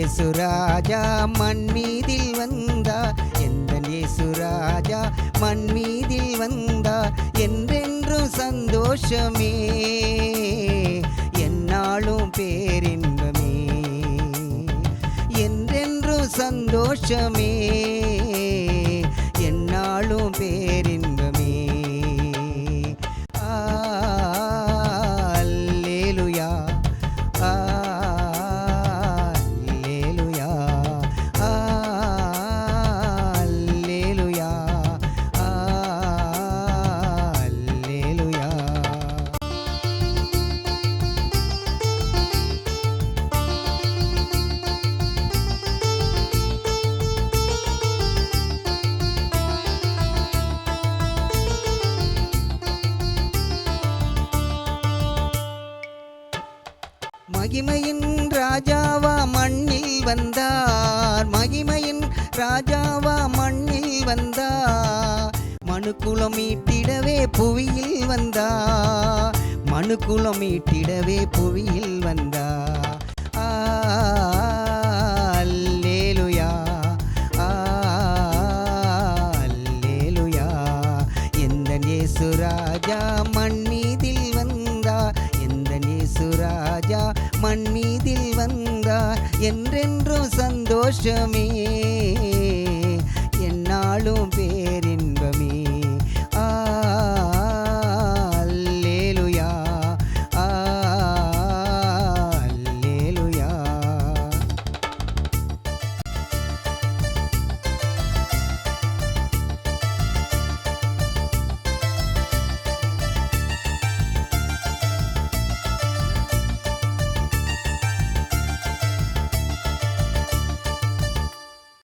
இயேசுராஜா மண் மீதில் வந்தார், எந்தன் இயேசுராஜா மண் மீதில் வந்தார். என்றென்றும் சந்தோஷமே, என்னாலும் பேரின்பமே. என்றென்றும் சந்தோஷமே, என்னாலும் பேரின்பமே. அல்லேலூயா, அல்லேலூயா, அல்லேலூயா, அல்லேலூயா. மகிமையின் ராஜாவா மண்ணில் வந்தார், மகிமையின் ராஜாவா மண்ணில் வந்தார். மனுக்குலம் மீட்டிடவே புவியில் வந்தார், மனுக்குலம் மீட்டிடவே புவியில் வந்தார். அல்லேலூயா, அல்லேலூயா. எந்தன் இயேசுராஜா மண் மீதில் வந்தார், எந்தன் இயேசுராஜா மண் மீதில் வந்தார். என்றென்றும் சந்தோஷமே, என்னாலும் பேரின்பமே. அல்லேலூயா, அல்லேலூயா.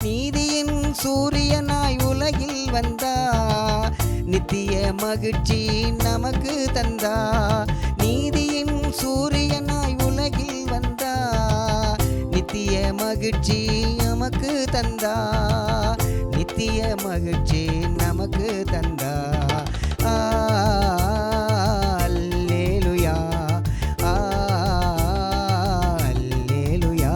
நீதியின் சூரியனாய் உலகில் வந்தார், நித்திய மகிழ்ச்சி நமக்கு தந்தார். நீதியின் சூரியனாய் உலகில் வந்தார், நித்திய மகிழ்ச்சி நமக்கு தந்தார், நித்திய மகிழ்ச்சி நமக்கு தந்தார். அல்லேலூயா, அல்லேலூயா.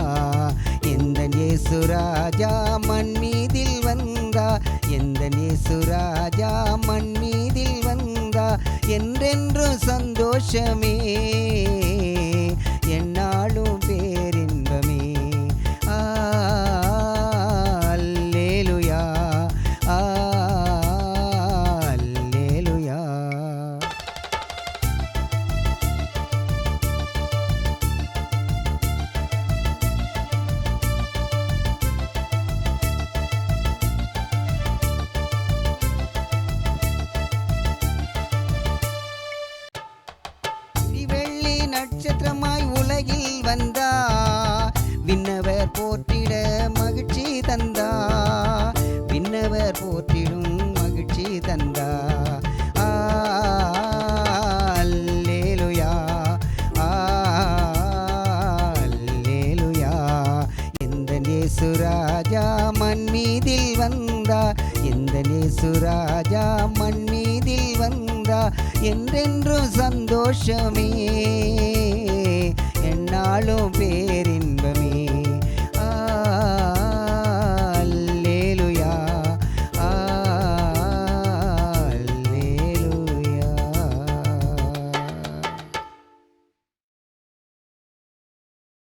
எந்தன் இயேசுராஜா மண் மீதில் வந்தார், எந்தன் இயேசுராஜா மண் மீதில் வந்தார். என்றென்றும் சந்தோஷமே, என்னாலும் பேரின்பமே. அல்லேலூயா, அல்லேலூயா. வெள்ளி நட்சத்திரமாய் உலகில் வந்தார், விண்ணவர் போற்றிட மகிழ்ச்சி தந்தார், விண்ணவர் போற்றிடும் மகிழ்ச்சி தந்தார். அல்லேலூயா, அல்லேலூயா. எந்தன் இயேசுராஜா மண் மீதில் வந்தார், எந்தன் இயேசுராஜா மண் மீதில் வந்தார். என்றென்றும் சந்தோஷமே, என்னாலும்